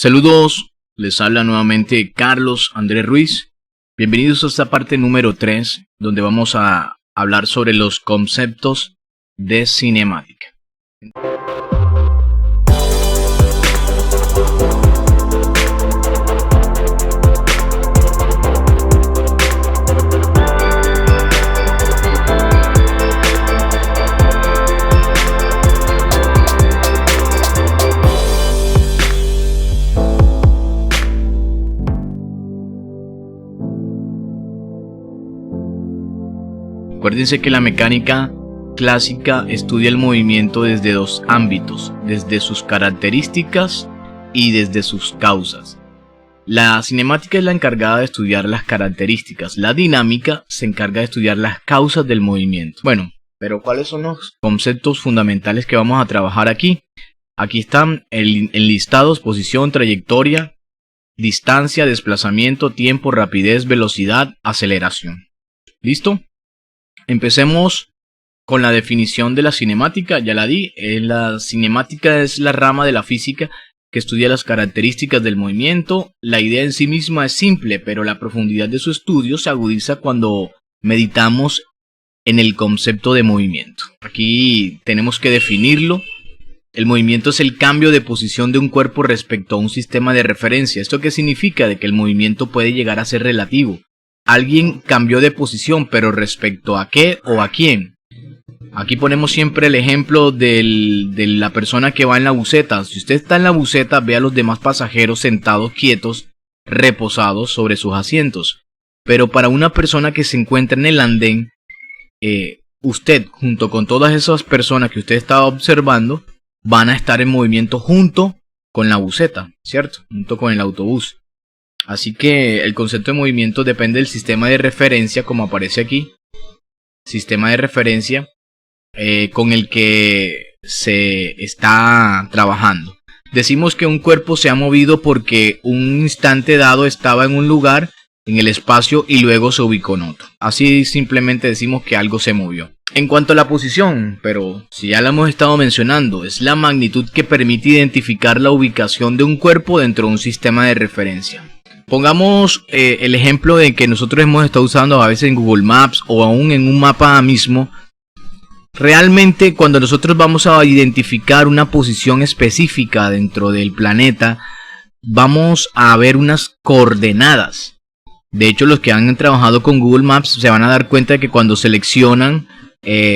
Saludos, les habla nuevamente Carlos Andrés Ruiz. Bienvenidos a esta parte número 3, donde vamos a hablar sobre los conceptos de cinemática. Acuérdense que la mecánica clásica estudia el movimiento desde dos ámbitos, desde sus características y desde sus causas. La cinemática es la encargada de estudiar las características, la dinámica se encarga de estudiar las causas del movimiento. Bueno, pero ¿cuáles son los conceptos fundamentales que vamos a trabajar aquí? Aquí están enlistados: posición, trayectoria, distancia, desplazamiento, tiempo, rapidez, velocidad, aceleración. ¿Listo? Empecemos con la definición de la cinemática. Ya la di. La cinemática es la rama de la física que estudia las características del movimiento. La idea en sí misma es simple, pero la profundidad de su estudio se agudiza cuando meditamos en el concepto de movimiento. Aquí tenemos que definirlo. El movimiento es el cambio de posición de un cuerpo respecto a un sistema de referencia. ¿Esto qué significa? De que el movimiento puede llegar a ser relativo. Alguien cambió de posición, pero ¿respecto a qué o a quién? Aquí ponemos siempre el ejemplo de la persona que va en la buseta. Si usted está en la buseta, ve a los demás pasajeros sentados quietos, reposados sobre sus asientos. Pero para una persona que se encuentra en el andén, usted junto con todas esas personas que usted estaba observando, van a estar en movimiento junto con la buseta, ¿cierto? Junto con el autobús. Así que el concepto de movimiento depende del sistema de referencia, como aparece aquí. Sistema de referencia con el que se está trabajando. Decimos que un cuerpo se ha movido porque un instante dado estaba en un lugar en el espacio y luego se ubicó en otro. Así simplemente decimos que algo se movió. En cuanto a la posición, pero si ya la hemos estado mencionando, es la magnitud que permite identificar la ubicación de un cuerpo dentro de un sistema de referencia. Pongamos el ejemplo de que nosotros hemos estado usando a veces en Google Maps o aún en un mapa mismo. Realmente cuando nosotros vamos a identificar una posición específica dentro del planeta, vamos a ver unas coordenadas. De hecho, los que han trabajado con Google Maps se van a dar cuenta de que cuando seleccionan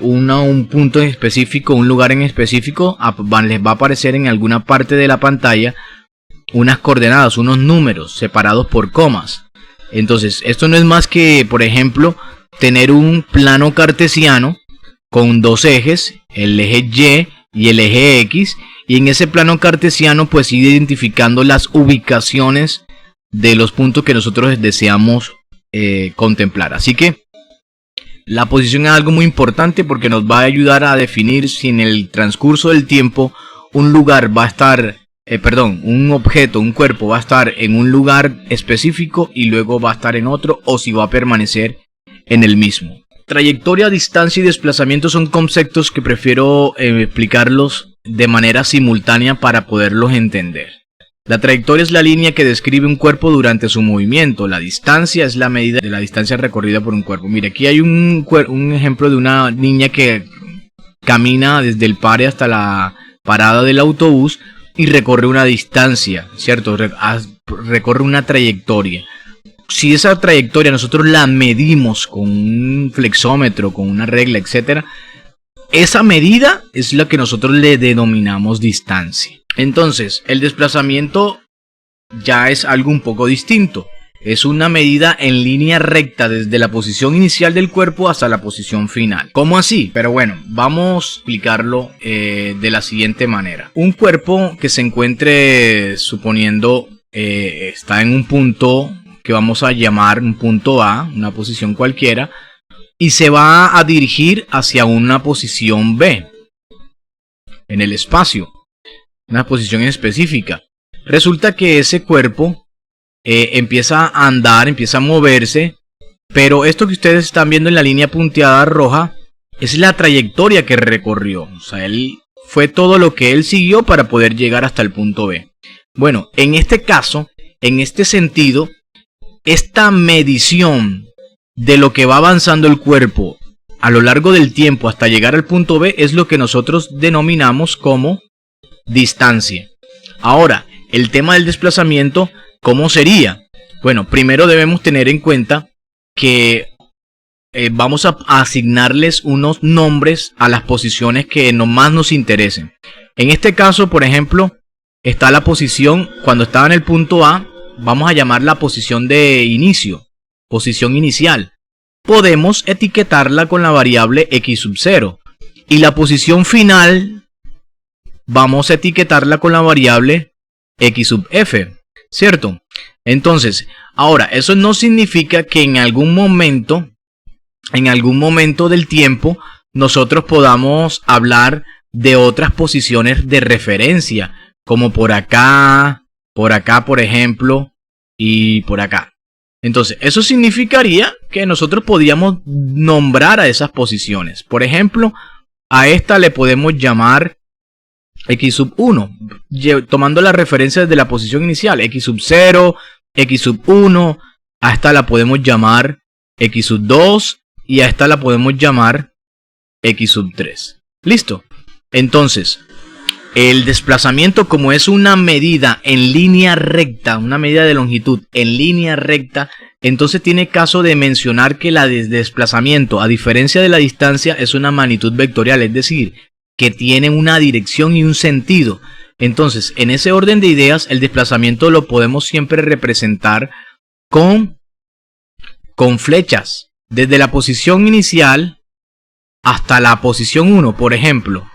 un punto en específico, un lugar en específico, les va a aparecer en alguna parte de la pantalla unas coordenadas, unos números separados por comas. Entonces, esto no es más que, por ejemplo, tener un plano cartesiano con dos ejes, el eje Y y el eje X, y en ese plano cartesiano pues ir identificando las ubicaciones de los puntos que nosotros deseamos contemplar. Así que la posición es algo muy importante porque nos va a ayudar a definir si en el transcurso del tiempo un lugar va a estar un objeto, un cuerpo va a estar en un lugar específico y luego va a estar en otro, o si va a permanecer en el mismo. Trayectoria, distancia y desplazamiento son conceptos que prefiero explicarlos de manera simultánea para poderlos entender. La trayectoria es la línea que describe un cuerpo durante su movimiento. La distancia es la medida de la distancia recorrida por un cuerpo. Mire, aquí hay un ejemplo de una niña que camina desde el pare hasta la parada del autobús y recorre una distancia, ¿cierto? Recorre una trayectoria. Si esa trayectoria nosotros la medimos con un flexómetro, con una regla, etc., esa medida es la que nosotros le denominamos distancia. Entonces, el desplazamiento ya es algo un poco distinto. Es una medida en línea recta desde la posición inicial del cuerpo hasta la posición final. ¿Cómo así? Pero bueno, vamos a explicarlo de la siguiente manera. Un cuerpo que se encuentre, suponiendo, está en un punto que vamos a llamar un punto A, una posición cualquiera, y se va a dirigir hacia una posición B en el espacio, una posición específica. Resulta que ese cuerpo empieza a andar, empieza a moverse, pero esto que ustedes están viendo en la línea punteada roja es la trayectoria que recorrió. O sea, fue todo lo que él siguió para poder llegar hasta el punto B. Bueno, en este caso, en este sentido, esta medición de lo que va avanzando el cuerpo a lo largo del tiempo hasta llegar al punto B es lo que nosotros denominamos como distancia. Ahora, el tema del desplazamiento, ¿cómo sería? Bueno, primero debemos tener en cuenta que vamos a asignarles unos nombres a las posiciones que más nos interesen. En este caso, por ejemplo, está la posición, cuando estaba en el punto A, vamos a llamar la posición de inicio, posición inicial. Podemos etiquetarla con la variable x sub 0. Y la posición final, vamos a etiquetarla con la variable x sub f, ¿cierto? Entonces, ahora, eso no significa que en algún momento del tiempo, nosotros podamos hablar de otras posiciones de referencia, como por acá, por ejemplo, y por acá. Entonces, eso significaría que nosotros podíamos nombrar a esas posiciones. Por ejemplo, a esta le podemos llamar x sub 1, tomando la referencia desde la posición inicial, x sub 0, x sub 1, a esta la podemos llamar x sub 2 y a esta la podemos llamar x sub 3. ¿Listo? Entonces, el desplazamiento, como es una medida en línea recta, una medida de longitud en línea recta, entonces tiene caso de mencionar que la desplazamiento, a diferencia de la distancia, es una magnitud vectorial, es decir, que tiene una dirección y un sentido. Entonces, en ese orden de ideas, el desplazamiento lo podemos siempre representar con flechas, desde la posición inicial hasta la posición 1, por ejemplo.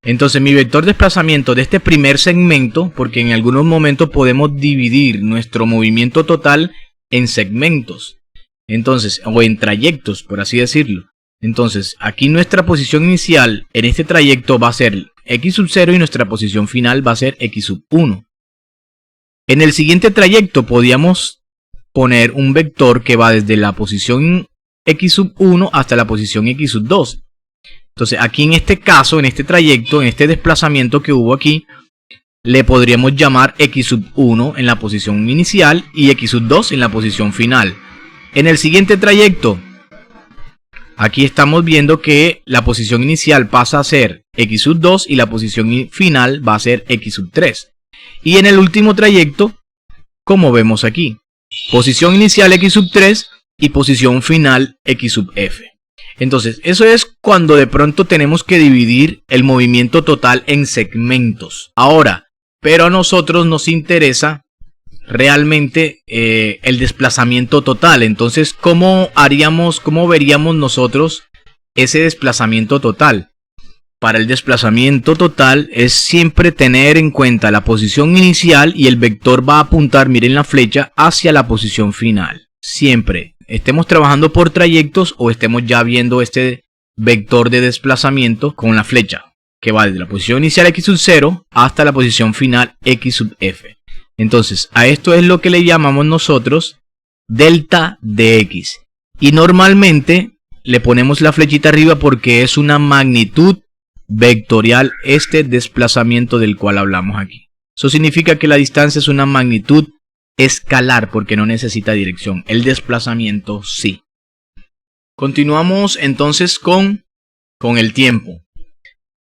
Entonces, mi vector de desplazamiento de este primer segmento, porque en algunos momentos podemos dividir nuestro movimiento total en segmentos, entonces, o en trayectos, por así decirlo. Entonces, aquí nuestra posición inicial en este trayecto va a ser x sub 0 y nuestra posición final va a ser x sub 1. En el siguiente trayecto podíamos poner un vector que va desde la posición x sub 1 hasta la posición x sub 2. Entonces, aquí en este caso, en este trayecto, en este desplazamiento que hubo aquí, le podríamos llamar x sub 1 en la posición inicial y x sub 2 en la posición final. En el siguiente trayecto, aquí estamos viendo que la posición inicial pasa a ser x sub 2 y la posición final va a ser x sub 3. Y en el último trayecto, como vemos aquí, posición inicial x sub 3 y posición final x sub f. Entonces, eso es cuando de pronto tenemos que dividir el movimiento total en segmentos. Ahora, pero a nosotros nos interesa realmente el desplazamiento total. Entonces, ¿cómo veríamos nosotros ese desplazamiento total? Para el desplazamiento total es siempre tener en cuenta la posición inicial y el vector va a apuntar, miren la flecha, hacia la posición final. Siempre, estemos trabajando por trayectos o estemos ya viendo este vector de desplazamiento con la flecha, que va desde la posición inicial x sub 0 hasta la posición final x sub f. Entonces, a esto es lo que le llamamos nosotros delta de x. Y normalmente le ponemos la flechita arriba porque es una magnitud vectorial este desplazamiento del cual hablamos aquí. Eso significa que la distancia es una magnitud escalar porque no necesita dirección. El desplazamiento sí. Continuamos entonces con el tiempo.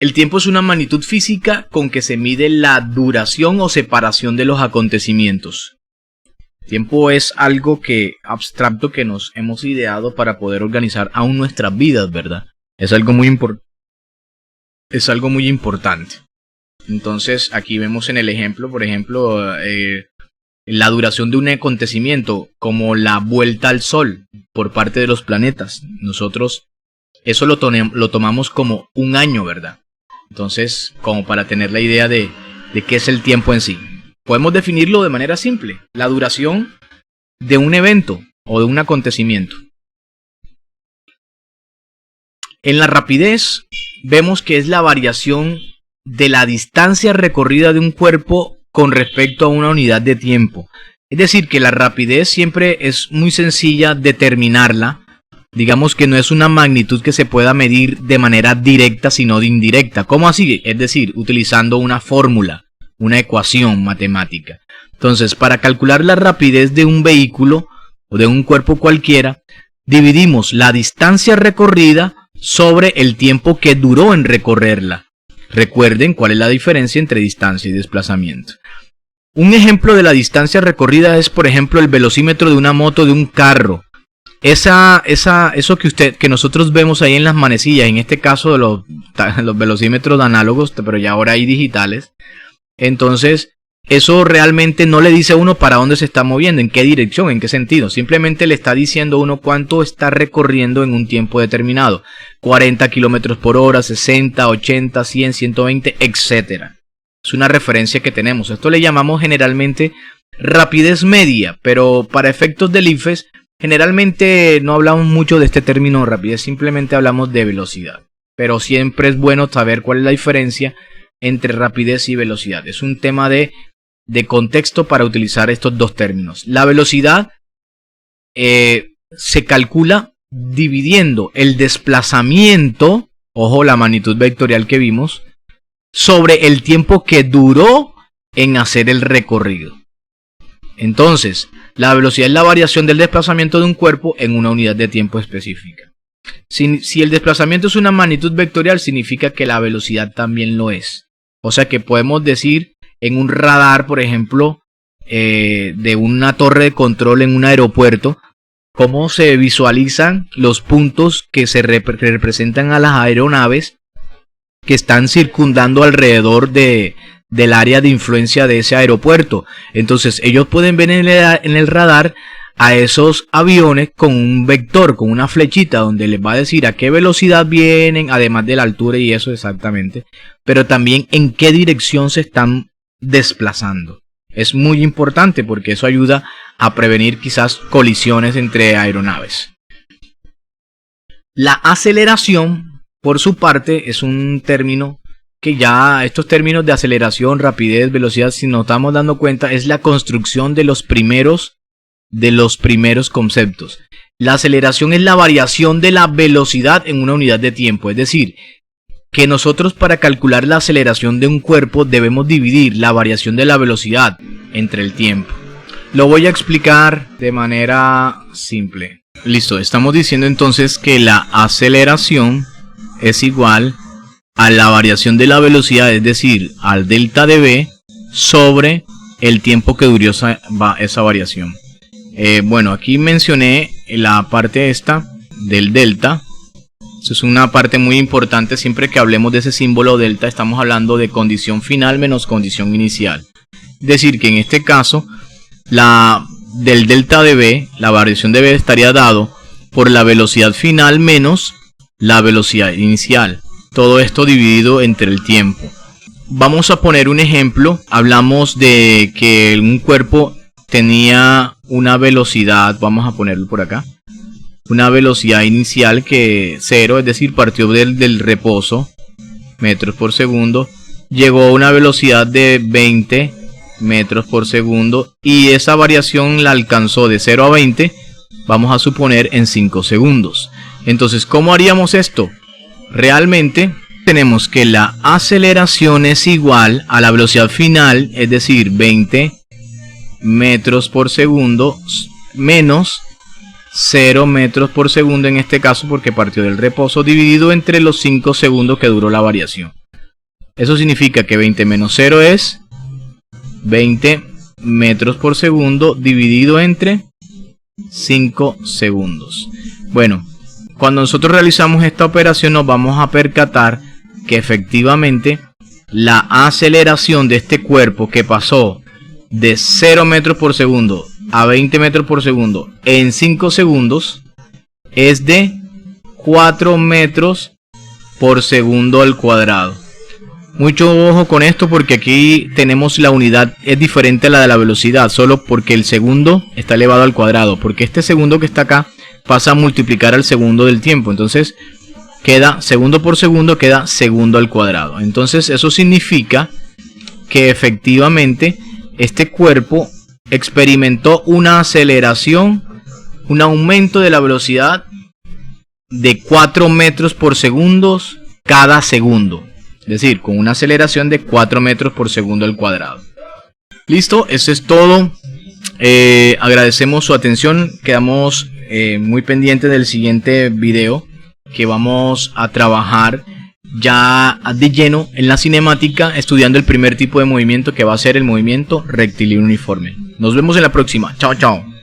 El tiempo es una magnitud física con que se mide la duración o separación de los acontecimientos. Tiempo es algo abstracto que nos hemos ideado para poder organizar aún nuestras vidas, ¿verdad? Es algo muy importante. Entonces, aquí vemos en el ejemplo, por ejemplo, la duración de un acontecimiento, como la vuelta al Sol por parte de los planetas. Nosotros eso lo tomamos como un año, ¿verdad? Entonces, como para tener la idea de qué es el tiempo en sí. Podemos definirlo de manera simple. La duración de un evento o de un acontecimiento. En la rapidez vemos que es la variación de la distancia recorrida de un cuerpo con respecto a una unidad de tiempo. Es decir, que la rapidez siempre es muy sencilla determinarla. Digamos que no es una magnitud que se pueda medir de manera directa, sino de indirecta. ¿Cómo así? Es decir, utilizando una fórmula. una ecuación matemática. Entonces, para calcular la rapidez de un vehículo o de un cuerpo cualquiera, dividimos la distancia recorrida sobre el tiempo que duró en recorrerla. Recuerden cuál es la diferencia entre distancia y desplazamiento. Un ejemplo de la distancia recorrida es, por ejemplo, el velocímetro de una moto, de un carro. Eso que nosotros vemos ahí en las manecillas, en este caso de los velocímetros análogos, pero ya ahora hay digitales. Entonces, eso realmente no le dice a uno para dónde se está moviendo, en qué dirección, en qué sentido. Simplemente le está diciendo a uno cuánto está recorriendo en un tiempo determinado. 40 kilómetros por hora, 60, 80, 100, 120, etc. Es una referencia que tenemos. Esto le llamamos generalmente rapidez media, pero para efectos del IFES, generalmente no hablamos mucho de este término rapidez, simplemente hablamos de velocidad. Pero siempre es bueno saber cuál es la diferencia entre rapidez y velocidad. Es un tema de contexto para utilizar estos dos términos. La velocidad se calcula dividiendo el desplazamiento, ojo la magnitud vectorial que vimos, sobre el tiempo que duró en hacer el recorrido. Entonces, la velocidad es la variación del desplazamiento de un cuerpo en una unidad de tiempo específica. Si el desplazamiento es una magnitud vectorial, significa que la velocidad también lo es. O sea que podemos decir en un radar, por ejemplo, de una torre de control en un aeropuerto, cómo se visualizan los puntos que se representan a las aeronaves que están circundando alrededor del área de influencia de ese aeropuerto. Entonces ellos pueden ver en el radar a esos aviones con un vector, con una flechita donde les va a decir a qué velocidad vienen, además de la altura y eso exactamente, pero también en qué dirección se están desplazando. Es muy importante porque eso ayuda a prevenir quizás colisiones entre aeronaves. La aceleración, por su parte, es un término que ya estos términos de aceleración, rapidez, velocidad, si nos estamos dando cuenta, es la construcción de los primeros conceptos. La aceleración es la variación de la velocidad en una unidad de tiempo, es decir, que nosotros para calcular la aceleración de un cuerpo debemos dividir la variación de la velocidad entre el tiempo. Lo voy a explicar de manera simple. Listo, estamos diciendo entonces que la aceleración es igual a la variación de la velocidad, es decir, al delta de v sobre el tiempo que duró esa variación. Bueno, aquí mencioné la parte esta del delta. Eso es una parte muy importante. Siempre que hablemos de ese símbolo delta, estamos hablando de condición final menos condición inicial. Es decir, que en este caso, del delta de v, la variación de v estaría dado por la velocidad final menos la velocidad inicial. Todo esto dividido entre el tiempo. Vamos a poner un ejemplo. Hablamos de que un cuerpo tenía una velocidad, vamos a ponerlo por acá, una velocidad inicial que 0, es decir, partió del reposo, metros por segundo, llegó a una velocidad de 20 metros por segundo y esa variación la alcanzó de 0 a 20, vamos a suponer en 5 segundos. Entonces, ¿cómo haríamos esto? Realmente tenemos que la aceleración es igual a la velocidad final, es decir, 20 metros por segundo menos 0 metros por segundo en este caso porque partió del reposo, dividido entre los 5 segundos que duró la variación. Eso significa que 20 menos 0 es 20 metros por segundo dividido entre 5 segundos. Bueno, cuando nosotros realizamos esta operación nos vamos a percatar que efectivamente la aceleración de este cuerpo que pasó de 0 metros por segundo a 20 metros por segundo en 5 segundos es de 4 metros por segundo al cuadrado. Mucho ojo con esto porque aquí tenemos la unidad, es diferente a la de la velocidad, solo porque el segundo está elevado al cuadrado, porque este segundo que está acá pasa a multiplicar al segundo del tiempo, entonces queda segundo por segundo, queda segundo al cuadrado. Entonces eso significa que efectivamente este cuerpo experimentó una aceleración, un aumento de la velocidad de 4 metros por segundo cada segundo. es decir, con una aceleración de 4 metros por segundo al cuadrado. Listo, eso es todo. Agradecemos su atención, quedamos muy pendientes del siguiente video, que vamos a trabajar ya de lleno en la cinemática, estudiando el primer tipo de movimiento, que va a ser el movimiento rectilíneo uniforme. Nos vemos en la próxima. Chao, chao.